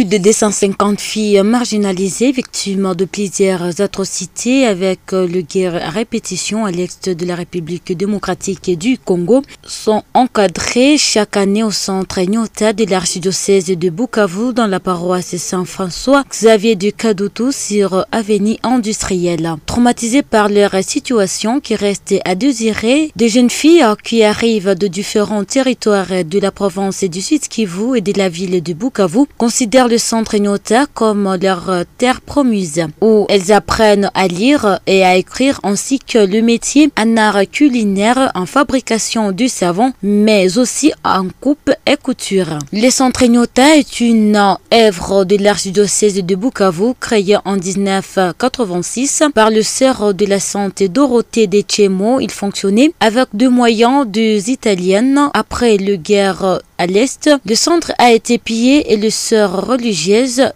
Plus de 250 filles marginalisées, victimes de plusieurs atrocités avec le guerre à répétition à l'est de la République démocratique du Congo, sont encadrées chaque année au centre Nyota de l'archidiocèse de Bukavu dans la paroisse Saint-François Xavier du Kadutu sur avenue industrielle. Traumatisées par leur situation qui reste à désirer, des jeunes filles qui arrivent de différents territoires de la province du Sud Kivu et de la ville de Bukavu considèrent le centre Nyota comme leur terre promise, où elles apprennent à lire et à écrire ainsi que le métier en art culinaire, en fabrication du savon, mais aussi en coupe et couture. Le centre Nyota est une œuvre de l'archidiocèse de Bukavu créée en 1986 par le sœur de la Sainte Dorothée de Chemo. Il fonctionnait avec des moyens des Italiennes. Après la guerre à l'Est, le centre a été pillé et les sœurs religieuses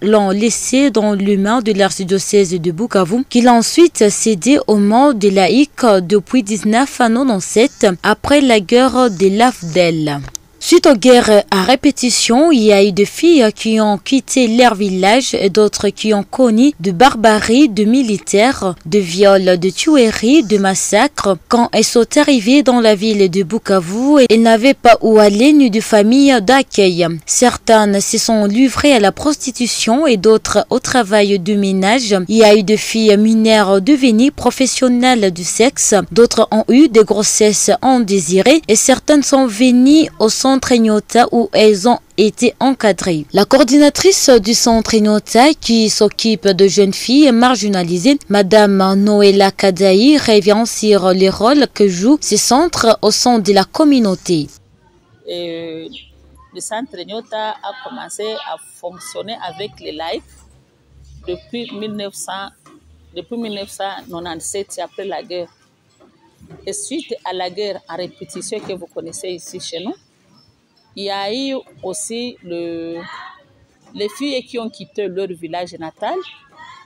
l'ont laissé dans les mains de l'archidiocèse de Bukavu, qui l'a ensuite cédé au monde des laïcs depuis 1997, après la guerre de l'Afdel. Suite aux guerres à répétition, il y a eu des filles qui ont quitté leur village et d'autres qui ont connu de barbarie, de militaires, de viols, de tueries, de massacres. Quand elles sont arrivées dans la ville de Bukavu, elles n'avaient pas où aller ni de famille d'accueil. Certaines se sont livrées à la prostitution et d'autres au travail de ménage. Il y a eu des filles mineures devenues professionnelles du sexe. D'autres ont eu des grossesses indésirées et certaines sont venues au centre Nyota où elles ont été encadrées. La coordinatrice du centre Nyota qui s'occupe de jeunes filles marginalisées, Madame Noëlla Kadaï, revient sur les rôles que joue ce centre au sein de la communauté. Le centre Nyota a commencé à fonctionner avec les laïcs depuis 1997, après la guerre. Et suite à la guerre à répétition que vous connaissez ici chez nous, il y a eu aussi les filles qui ont quitté leur village natal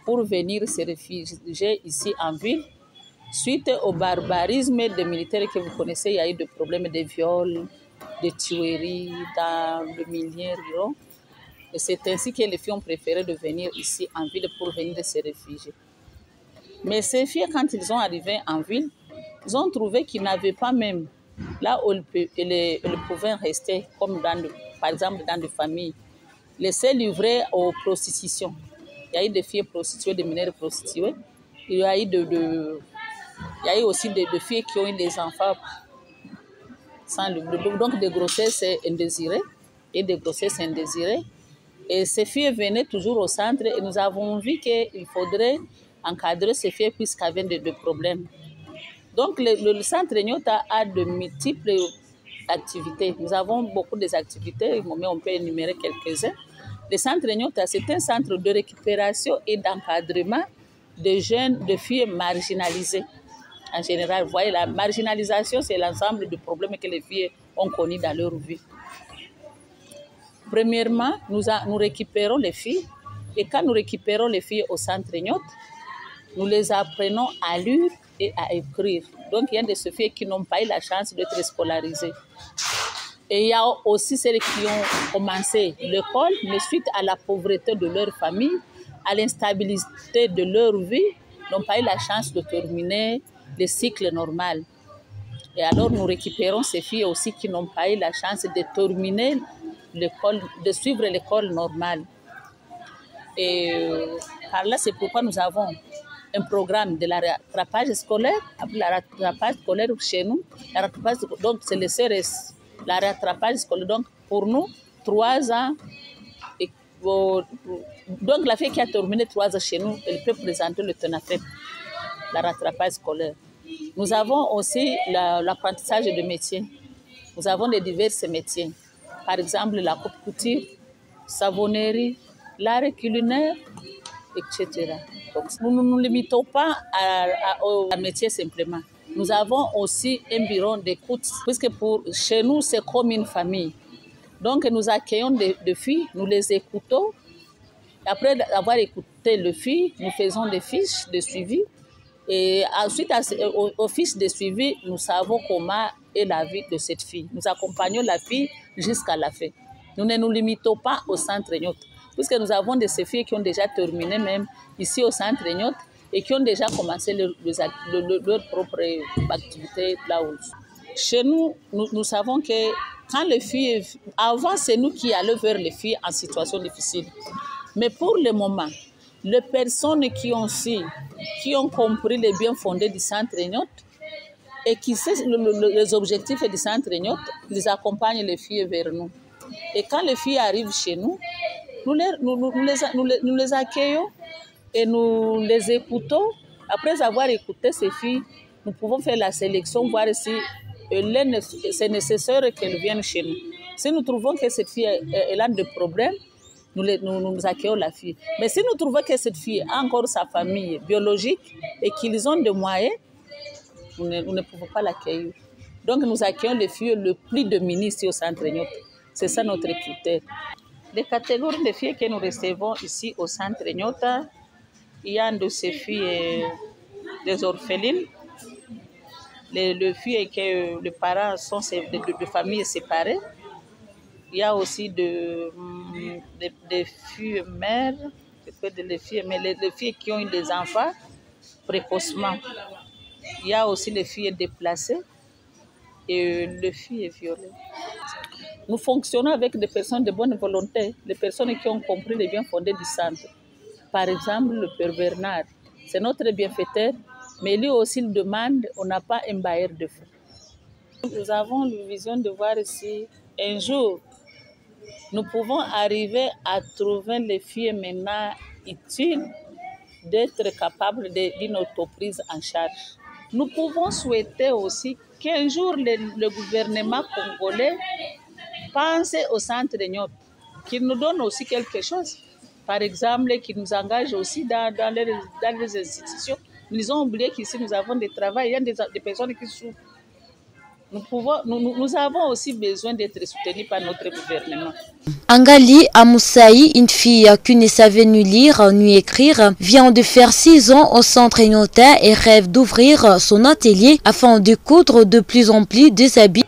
pour venir se réfugier ici en ville. Suite au barbarisme des militaires que vous connaissez, il y a eu des problèmes de viols, de tueries dans le milieu rural. Et c'est ainsi que les filles ont préféré de venir ici en ville pour venir se réfugier. Mais ces filles, quand ils sont arrivés en ville, ils ont trouvé qu'ils n'avaient pas même là où elles pouvaient rester, comme par exemple dans des familles, laisser livrer aux prostitutions. Il y a eu des filles prostituées, des mineurs prostituées. Il y a eu, aussi des filles qui ont eu des enfants donc des grossesses indésirées et des grossesses indésirées. Et ces filles venaient toujours au centre et nous avons vu qu'il faudrait encadrer ces filles puisqu'elles avaient des problèmes. Donc, le centre Nyota a de multiples activités. Nous avons beaucoup d'activités, mais on peut énumérer quelques-uns. Le centre Nyota, c'est un centre de récupération et d'encadrement de jeunes, de filles marginalisées. En général, vous voyez, la marginalisation, c'est l'ensemble des problèmes que les filles ont connus dans leur vie. Premièrement, nous récupérons les filles. Et quand nous récupérons les filles au centre Nyota, nous les apprenons à lire et à écrire. Donc, il y a des filles qui n'ont pas eu la chance d'être scolarisées. Et il y a aussi celles qui ont commencé l'école, mais suite à la pauvreté de leur famille, à l'instabilité de leur vie, n'ont pas eu la chance de terminer le cycle normal. Et alors, nous récupérons ces filles aussi qui n'ont pas eu la chance de terminer l'école, de suivre l'école normale. Et par là, c'est pourquoi nous avons un programme de la rattrapage scolaire, la rattrapage scolaire chez nous. Donc, c'est le CRS, la rattrapage scolaire. Donc, pour nous, 3 ans. Donc, la fille qui a terminé 3 ans chez nous, elle peut présenter le TENAFEP, la rattrapage scolaire. Nous avons aussi l'apprentissage de métiers. Nous avons de divers métiers. Par exemple, la coupe couture, savonnerie, l'art culinaire, etc. Donc, nous ne nous limitons pas à métier simplement. Nous avons aussi un bureau d'écoute, puisque chez nous, c'est comme une famille. Donc, nous accueillons des filles, nous les écoutons. Après avoir écouté les filles, nous faisons des fiches de suivi. Et ensuite, aux fiches de suivi, nous savons comment est la vie de cette fille. Nous accompagnons la fille jusqu'à la fin. Nous ne nous limitons pas au centre Nyota. puisque nous avons de ces filles qui ont déjà terminé même ici au centre Nyot et qui ont déjà commencé leur propre activité là-haut. Chez nous, nous savons que quand les filles... Avant, c'est nous qui allions vers les filles en situation difficile. Mais pour le moment, les personnes qui ont compris les biens fondés du centre Nyot et qui savent les objectifs du centre Nyot, ils accompagnent les filles vers nous. Et quand les filles arrivent chez nous, nous les accueillons et nous les écoutons. Après avoir écouté ces filles, nous pouvons faire la sélection, voir si c'est nécessaire qu'elles viennent chez nous. Si nous trouvons que cette fille elle a des problèmes, nous accueillons la fille. Mais si nous trouvons que cette fille a encore sa famille biologique et qu'ils ont des moyens, nous ne pouvons pas l'accueillir. Donc nous accueillons les filles le plus démunies ici au centre Nyot. C'est ça notre critère. Les catégories de filles que nous recevons ici au centre Nyot, il y a de ces filles des orphelines, les filles que les parents sont de familles séparées. Il y a aussi des filles mères, les filles qui ont eu des enfants précocement. Il y a aussi les filles déplacées et les filles violées. Nous fonctionnons avec des personnes de bonne volonté, des personnes qui ont compris les biens fondés du centre. Par exemple, le Père Bernard, c'est notre bienfaiteur, mais lui aussi il demande, on n'a pas un bailleur de fonds. Nous avons la vision de voir si un jour, nous pouvons arriver à trouver les filles maintenant utiles d'être capables d'une autoprise en charge. Nous pouvons souhaiter aussi qu'un jour le gouvernement congolais pense au centre de Nyot, qu'il nous donne aussi quelque chose. Par exemple, qu'il nous engage aussi dans les institutions. Ils ont oublié qu'ici nous avons des travail, il y a des personnes qui souffrent. Nous avons aussi besoin d'être soutenus par notre gouvernement. Angali Amoussaï, une fille qui ne savait ni lire ni écrire, vient de faire 6 ans au centre Nyota et rêve d'ouvrir son atelier afin de coudre de plus en plus des habits.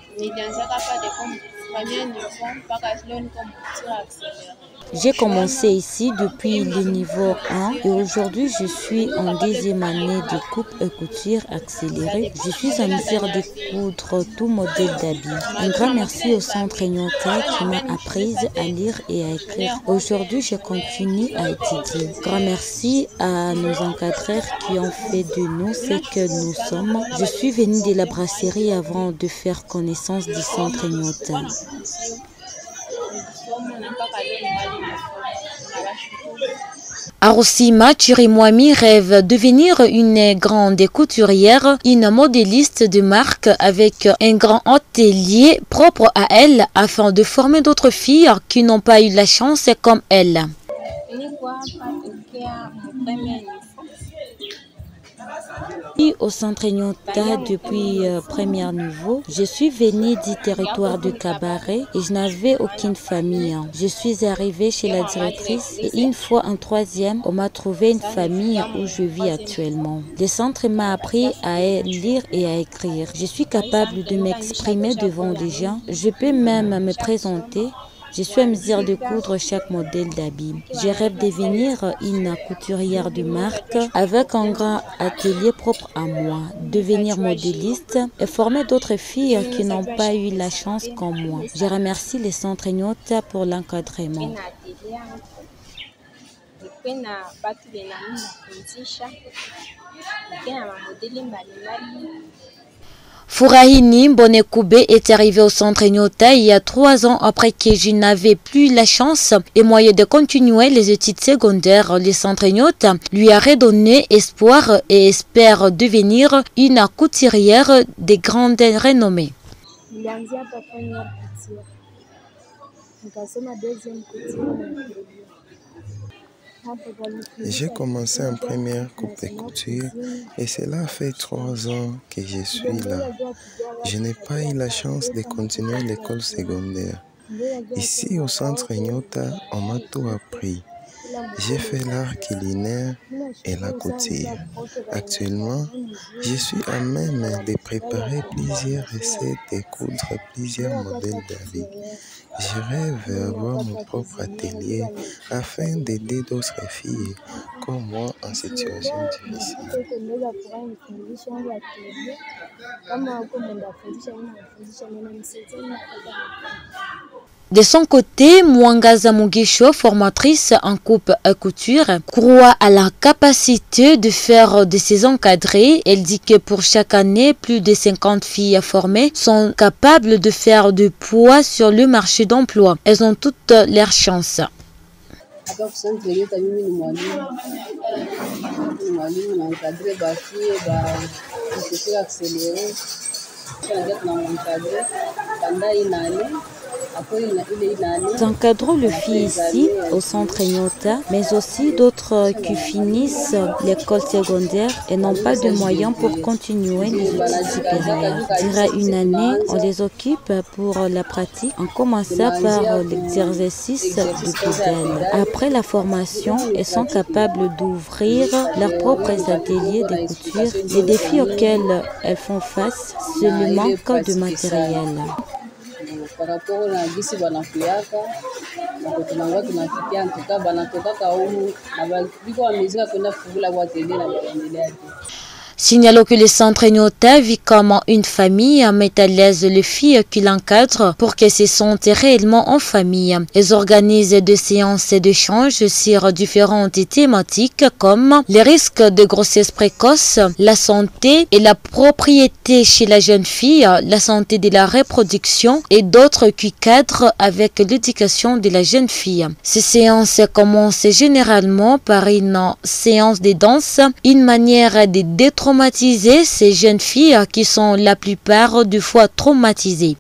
J'ai commencé ici depuis le niveau 1 et aujourd'hui je suis en 2e année de coupe et couture accélérée. Je suis en mesure de coudre tout modèle d'habits. Un grand merci au centre Nyota qui m'a appris à lire et à écrire. Aujourd'hui je continue à étudier. Grand merci à nos encadreurs qui ont fait de nous ce que nous sommes. Je suis venue de la brasserie avant de faire connaissance du centre Nyota. Arosima Chirimwami rêve de devenir une grande couturière, une modéliste de marque avec un grand atelier propre à elle afin de former d'autres filles qui n'ont pas eu la chance comme elle. Au centre Nyota depuis premier niveau, je suis venue du territoire de Cabaret et je n'avais aucune famille. Je suis arrivée chez la directrice et une fois en 3e, on m'a trouvé une famille où je vis actuellement. Le centre m'a appris à lire et à écrire. Je suis capable de m'exprimer devant les gens. Je peux même me présenter. Je suis en mesure de coudre chaque modèle d'habit. Je rêve de devenir une couturière de marque avec un grand atelier propre à moi, devenir modéliste et former d'autres filles qui n'ont pas eu la chance comme moi. Je remercie les centres Nyota pour l'encadrement. Fourahini Bonekube est arrivé au centre Nyota il y a 3 ans après que je n'avais plus la chance et moyen de continuer les études secondaires. Le centre Nyota lui a redonné espoir et espère devenir une couturière de grande renommée. J'ai commencé en première coupe de couture et cela fait 3 ans que je suis là. Je n'ai pas eu la chance de continuer l'école secondaire. Ici au centre Nyota, on m'a tout appris. J'ai fait l'art culinaire et la couture. Actuellement, je suis à même de préparer plusieurs recettes et coudre plusieurs modèles d'habits. Je rêve avoir mon propre atelier afin d'aider d'autres filles comme moi en situation difficile. De son côté, Mwangaza Mugisho, formatrice en coupe à couture, croit à la capacité de faire de ces encadrés. Elle dit que pour chaque année, plus de 50 filles formées sont capables de faire du poids sur le marché d'emploi. Elles ont toutes leurs chances. Nous encadrons le filles ici au centre Nyota, mais aussi d'autres qui finissent l'école secondaire et n'ont pas de moyens pour continuer les études supérieures. Durant une année, on les occupe pour la pratique, en commençant par l'exercice du pédale. Après la formation, elles sont capables d'ouvrir leurs propres ateliers de couture. Les défis auxquels elles font face, c'est le manque de matériel. Par rapport à gisi banakuyaka tunanga tunafikia ntuka banatokaka humu na biko wamezika kwenda kufungula kwa tele na kuendelea. Signalons que le centre Nyota vit comme une famille, met à l'aise les filles qui l'encadrent pour qu'elles se sentent réellement en famille. Elles organisent des séances d'échange sur différentes thématiques comme les risques de grossesse précoce, la santé et la propriété chez la jeune fille, la santé de la reproduction et d'autres qui cadrent avec l'éducation de la jeune fille. Ces séances commencent généralement par une séance de danse, une manière de détraumatiser ces jeunes filles qui sont la plupart du fois traumatisées.